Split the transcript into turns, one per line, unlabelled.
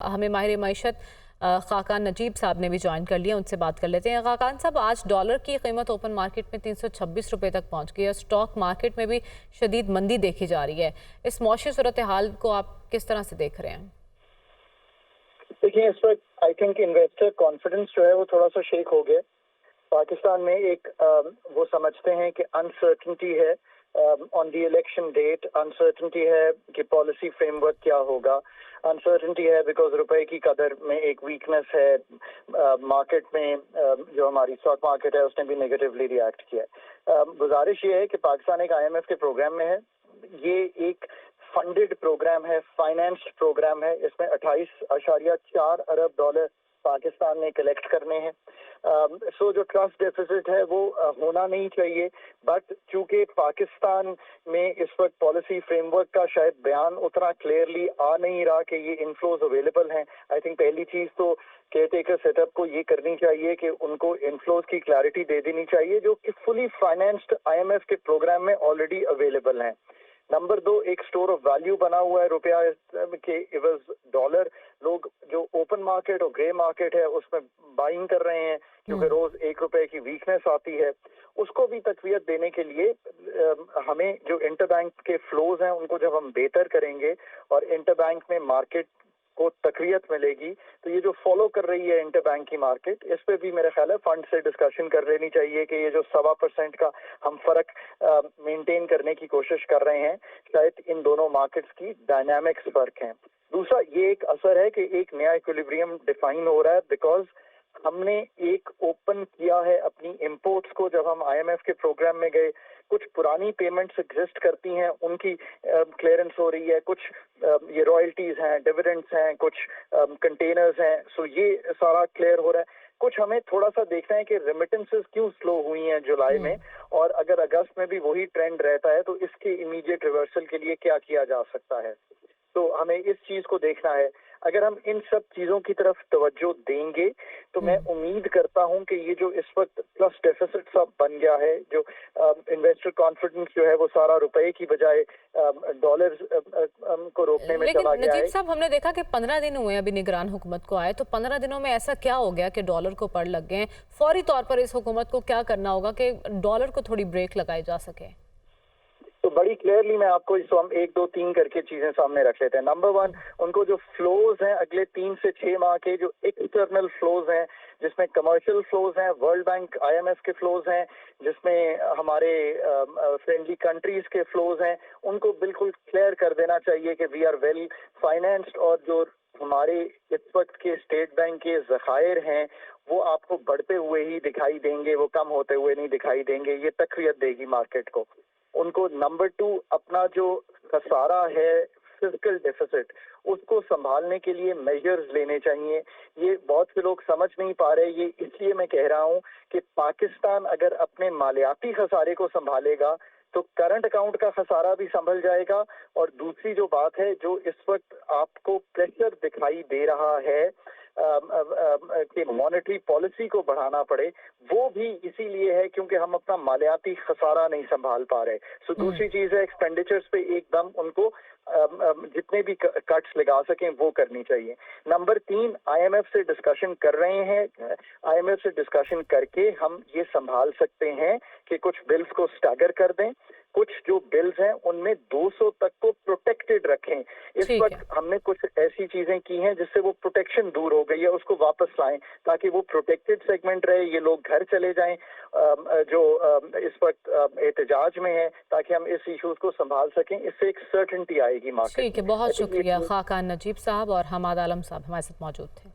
हमें माहिर मईशत खाकान नजीब साहब ने भी ज्वाइन कर लिया, उनसे बात कर लेते हैं। खाकान साहब, आज डॉलर की कीमत ओपन मार्केट में 326 रुपए तक पहुंच गई है। स्टॉक मार्केट में भी शदीद मंदी देखी जा रही है। इस मौसमी सूरत हाल को आप किस तरह से देख रहे हैं?
देखिए, इस वक्त आई थिंक इन्वेस्टर कॉन्फिडेंस जो है वो थोड़ा सा शेक हो गया। पाकिस्तान में एक वो समझते हैं कि अनसर्टनिटी है on the election date, uncertainty है कि पॉलिसी फ्रेमवर्क क्या होगा, अनसर्टनिटी है बिकॉज रुपए की कदर में एक वीकनेस है। मार्केट में जो हमारी स्टॉक मार्केट है उसने भी नेगेटिवली रिएक्ट किया है। गुजारिश ये है कि पाकिस्तान एक IMF के प्रोग्राम में है। ये एक फंडेड प्रोग्राम है, फाइनेंस्ड प्रोग्राम है। इसमें 28.4 अरब डॉलर पाकिस्तान ने कलेक्ट करने हैं। सो जो ट्रस्ट डेफिसिट है वो होना नहीं चाहिए, बट चूंकि पाकिस्तान में इस वक्त पॉलिसी फ्रेमवर्क का शायद बयान उतना क्लियरली आ नहीं रहा कि ये इनफ्लोज अवेलेबल हैं। आई थिंक पहली चीज तो केयरटेकर सेटअप को ये करनी चाहिए कि उनको इनफ्लोज की क्लैरिटी दे देनी चाहिए जो कि फुली फाइनेंस्ड IMF के प्रोग्राम में ऑलरेडी अवेलेबल हैं। नंबर 2, एक स्टोर ऑफ वैल्यू बना हुआ है रुपया के इवज डॉलर। लोग जो ओपन मार्केट और ग्रे मार्केट है उसमें बाइंग कर रहे हैं क्योंकि रोज 1 रुपए की वीकनेस आती है। उसको भी तकवीत देने के लिए हमें जो इंटरबैंक के फ्लोज हैं उनको जब हम बेहतर करेंगे और इंटरबैंक में मार्केट को तकवीत मिलेगी, तो ये जो फॉलो कर रही है इंटरबैंक की मार्केट, इस पे भी मेरा ख्याल है फंड से डिस्कशन कर लेनी चाहिए कि ये जो 1.25% का हम फर्क मेंटेन करने की कोशिश कर रहे हैं, शायद इन दोनों मार्केट्स की डायनामिक्स फर्क हैं। दूसरा ये एक असर है कि एक नया इक्विलिब्रियम डिफाइन हो रहा है बिकॉज हमने एक ओपन किया है अपनी इंपोर्ट्स को। जब हम IMF के प्रोग्राम में गए, कुछ पुरानी पेमेंट्स एग्जिस्ट करती हैं, उनकी क्लियरेंस हो रही है। कुछ ये रॉयल्टीज हैं, डिविडेंड्स हैं, कुछ कंटेनर्स हैं। सो ये सारा क्लियर हो रहा है। कुछ हमें थोड़ा सा देखना है कि रेमिटेंसेस क्यों स्लो हुई हैं जुलाई में, और अगर अगस्त में भी वही ट्रेंड रहता है तो इसके इमीडिएट रिवर्सल के लिए क्या किया जा सकता है। तो हमें इस चीज को देखना है। अगर हम इन सब चीजों की तरफ तवज्जो देंगे तो मैं उम्मीद करता हूं कि ये जो इस वक्त प्लस डेफिसिट सब बन गया है, जो इन्वेस्टर कॉन्फिडेंस जो है वो सारा रुपए की बजाय डॉलर को रोकने में चला गया है।
नजीब साहब, हमने देखा कि 15 दिन हुए अभी निगरान हुकूमत को आए, तो 15 दिनों में ऐसा क्या हो गया कि डॉलर को पड़ लग गए? फौरी तौर पर इस हुकूमत को क्या करना होगा कि डॉलर को थोड़ी ब्रेक लगाई जा सके?
तो बड़ी क्लियरली मैं आपको इसको हम 1 2 3 करके चीजें सामने रख लेते हैं। नंबर 1, उनको जो फ्लोज हैं अगले 3 से 6 माह के, जो एक्सटर्नल फ्लोज हैं जिसमें कमर्शियल फ्लोज हैं, वर्ल्ड बैंक IMF के फ्लोज हैं, जिसमें हमारे फ्रेंडली कंट्रीज के फ्लोज हैं, उनको बिल्कुल क्लियर कर देना चाहिए कि वी आर वेल फाइनेंस्ड। और जो हमारे इस वक्त के स्टेट बैंक के ज़खायर हैं वो आपको बढ़ते हुए ही दिखाई देंगे, वो कम होते हुए नहीं दिखाई देंगे। ये तकवीत देगी मार्केट को। उनको नंबर 2, अपना जो खसारा है फिजिकल डेफिसिट, उसको संभालने के लिए मेजर्स लेने चाहिए। ये बहुत से लोग समझ नहीं पा रहे। ये इसलिए मैं कह रहा हूं कि पाकिस्तान अगर अपने मालियाती खसारे को संभालेगा तो करंट अकाउंट का खसारा भी संभल जाएगा। और दूसरी जो बात है, जो इस वक्त आपको प्रेशर दिखाई दे रहा है कि मॉनेटरी पॉलिसी को बढ़ाना पड़े, वो भी इसीलिए है क्योंकि हम अपना मालियाती खसारा नहीं संभाल पा रहे। सो दूसरी चीज है एक्सपेंडिचर्स पे एकदम उनको जितने भी कट्स लगा सकें वो करनी चाहिए। नंबर 3, IMF से डिस्कशन कर रहे हैं। IMF से डिस्कशन करके हम ये संभाल सकते हैं कि कुछ बिल्स को स्टैगर कर दें, कुछ जो बिल्स हैं उनमें 200 तक को प्रोटेक्टेड रखें। इस वक्त हमने कुछ ऐसी चीजें की हैं जिससे वो प्रोटेक्शन दूर हो गई है, उसको वापस लाएं ताकि वो प्रोटेक्टेड सेगमेंट रहे, ये लोग घर चले जाएं जो इस वक्त एहतजाज में है, ताकि हम इस इश्यूज को संभाल सकें। इससे एक सर्टेनिटी आएगी मार्केट।
ठीक है, बहुत शुक्रिया। खाकान नजीब साहब और हमाद आलम साहब हमारे साथ मौजूद थे।